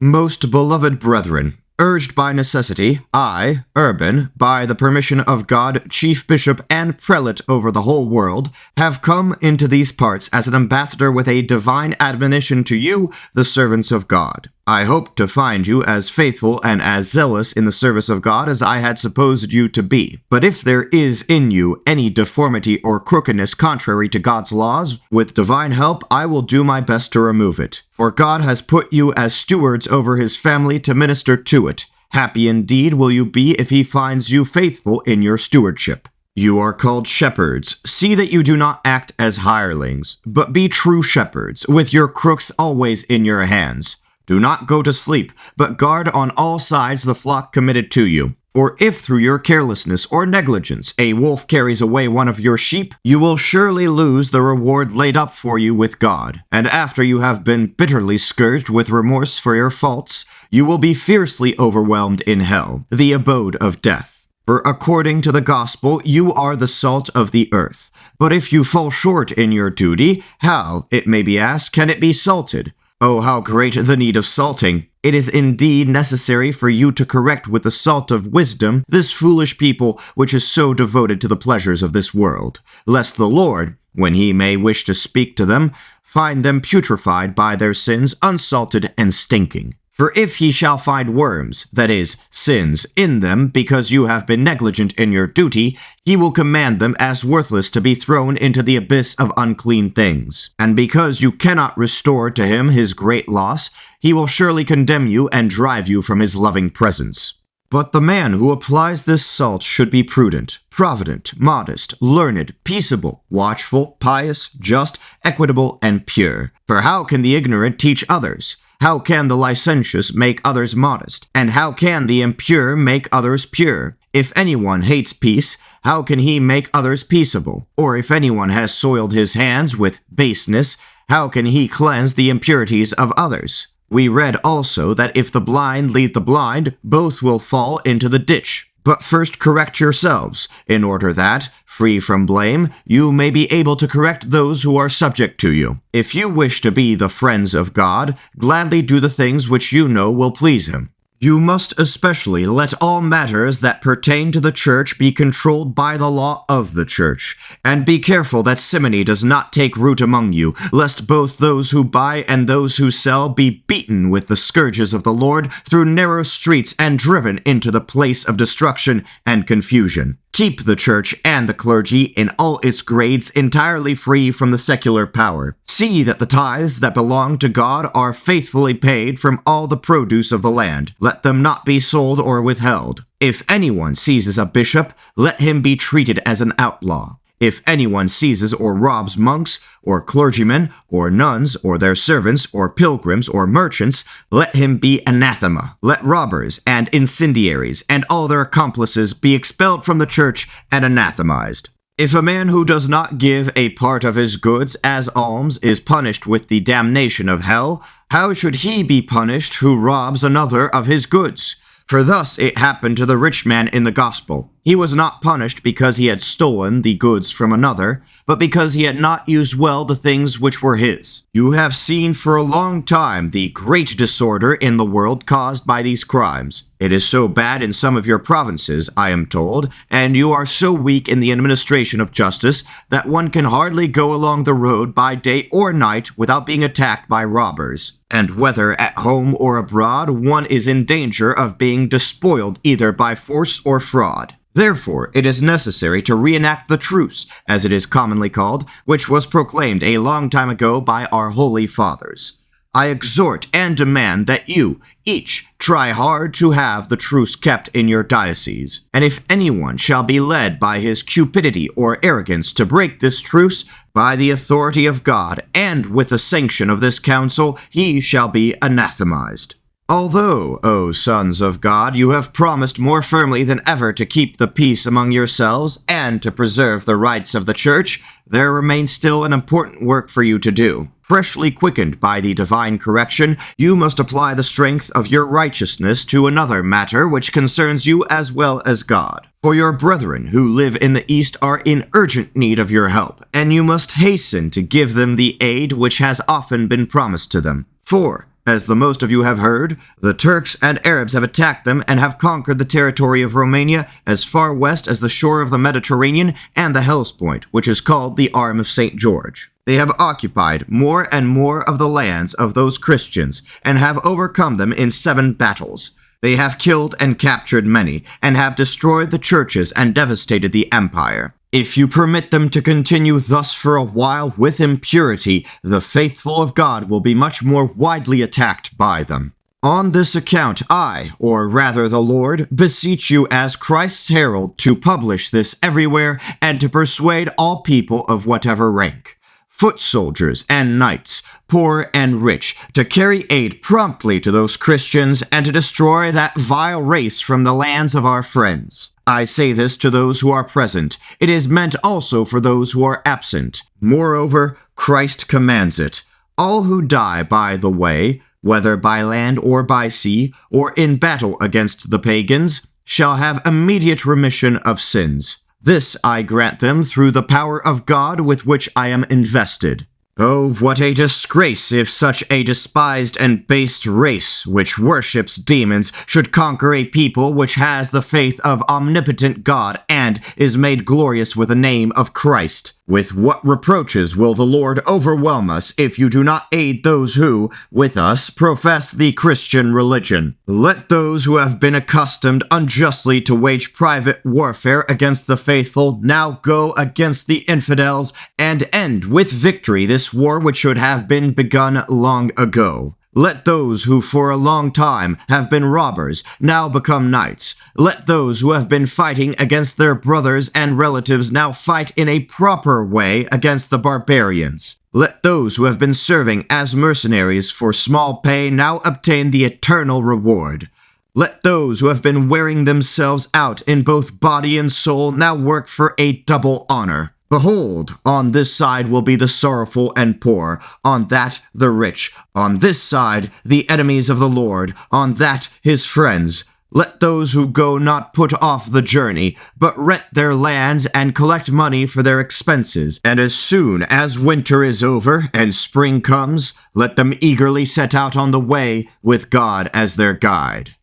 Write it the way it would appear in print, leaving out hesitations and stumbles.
Most beloved brethren, urged by necessity, I, Urban, by the permission of God, Chief Bishop and Prelate over the whole world, have come into these parts as an ambassador with a divine admonition to you, the servants of God. I hope to find you as faithful and as zealous in the service of God as I had supposed you to be. But if there is in you any deformity or crookedness contrary to God's laws, with divine help I will do my best to remove it. For God has put you as stewards over his family to minister to it. Happy indeed will you be if he finds you faithful in your stewardship. You are called shepherds. See that you do not act as hirelings, but be true shepherds, with your crooks always in your hands. Do not go to sleep, but guard on all sides the flock committed to you. For if through your carelessness or negligence a wolf carries away one of your sheep, you will surely lose the reward laid up for you with God. And after you have been bitterly scourged with remorse for your faults, you will be fiercely overwhelmed in hell, the abode of death. For according to the gospel, you are the salt of the earth. But if you fall short in your duty, how, it may be asked, can it be salted? Oh, how great the need of salting! It is indeed necessary for you to correct with the salt of wisdom this foolish people which is so devoted to the pleasures of this world, lest the Lord, when he may wish to speak to them, find them putrefied by their sins, unsalted and stinking. For if he shall find worms, that is, sins, in them, because you have been negligent in your duty, he will command them as worthless to be thrown into the abyss of unclean things. And because you cannot restore to him his great loss, he will surely condemn you and drive you from his loving presence. But the man who applies this salt should be prudent, provident, modest, learned, peaceable, watchful, pious, just, equitable, and pure. For how can the ignorant teach others? How can the licentious make others modest? And how can the impure make others pure? If anyone hates peace, how can he make others peaceable? Or if anyone has soiled his hands with baseness, how can he cleanse the impurities of others? We read also that if the blind lead the blind, both will fall into the ditch. But first correct yourselves, in order that, free from blame, you may be able to correct those who are subject to you. If you wish to be the friends of God, gladly do the things which you know will please him. You must especially let all matters that pertain to the church be controlled by the law of the church, and be careful that simony does not take root among you, lest both those who buy and those who sell be beaten with the scourges of the Lord through narrow streets and driven into the place of destruction and confusion. Keep the church and the clergy in all its grades entirely free from the secular power. See that the tithes that belong to God are faithfully paid from all the produce of the land. Let them not be sold or withheld. If anyone seizes a bishop, let him be treated as an outlaw. If anyone seizes or robs monks, or clergymen, or nuns, or their servants, or pilgrims, or merchants, let him be anathema. Let robbers and incendiaries and all their accomplices be expelled from the church and anathematized. If a man who does not give a part of his goods as alms is punished with the damnation of hell, how should he be punished who robs another of his goods? For thus it happened to the rich man in the gospel. He was not punished because he had stolen the goods from another, but because he had not used well the things which were his. You have seen for a long time the great disorder in the world caused by these crimes. It is so bad in some of your provinces, I am told, and you are so weak in the administration of justice that one can hardly go along the road by day or night without being attacked by robbers. And whether at home or abroad, one is in danger of being despoiled either by force or fraud. Therefore, it is necessary to reenact the truce, as it is commonly called, which was proclaimed a long time ago by our holy fathers. I exhort and demand that you, each, try hard to have the truce kept in your diocese. And if anyone shall be led by his cupidity or arrogance to break this truce, by the authority of God and with the sanction of this council, he shall be anathematized. Although, O sons of God, you have promised more firmly than ever to keep the peace among yourselves and to preserve the rights of the church, there remains still an important work for you to do. Freshly quickened by the divine correction, you must apply the strength of your righteousness to another matter which concerns you as well as God. For your brethren who live in the East are in urgent need of your help, and you must hasten to give them the aid which has often been promised to them. For, As the most of you have heard, the Turks and Arabs have attacked them and have conquered the territory of Romania as far west as the shore of the Mediterranean and the Hellespont, which is called the Arm of St. George. They have occupied more and more of the lands of those Christians and have overcome them in 7 battles. They have killed and captured many, and have destroyed the churches and devastated the empire. If you permit them to continue thus for a while with impurity, the faithful of God will be much more widely attacked by them. On this account I, or rather the Lord, beseech you as Christ's herald to publish this everywhere and to persuade all people of whatever rank, foot soldiers and knights, poor and rich, to carry aid promptly to those Christians and to destroy that vile race from the lands of our friends. I say this to those who are present. It is meant also for those who are absent. Moreover, Christ commands it. All who die by the way, whether by land or by sea, or in battle against the pagans, shall have immediate remission of sins. This I grant them through the power of God with which I am invested. Oh, what a disgrace if such a despised and based race, which worships demons, should conquer a people which has the faith of omnipotent God and is made glorious with the name of Christ. With what reproaches will the Lord overwhelm us if you do not aid those who, with us, profess the Christian religion? Let those who have been accustomed unjustly to wage private warfare against the faithful now go against the infidels and end with victory this war which should have been begun long ago. Let those who for a long time have been robbers now become knights. Let those who have been fighting against their brothers and relatives now fight in a proper way against the barbarians. Let those who have been serving as mercenaries for small pay now obtain the eternal reward. Let those who have been wearing themselves out in both body and soul now work for a double honor. Behold, on this side will be the sorrowful and poor, on that the rich, on this side the enemies of the Lord, on that his friends. Let those who go not put off the journey, but rent their lands and collect money for their expenses. And as soon as winter is over and spring comes, let them eagerly set out on the way with God as their guide.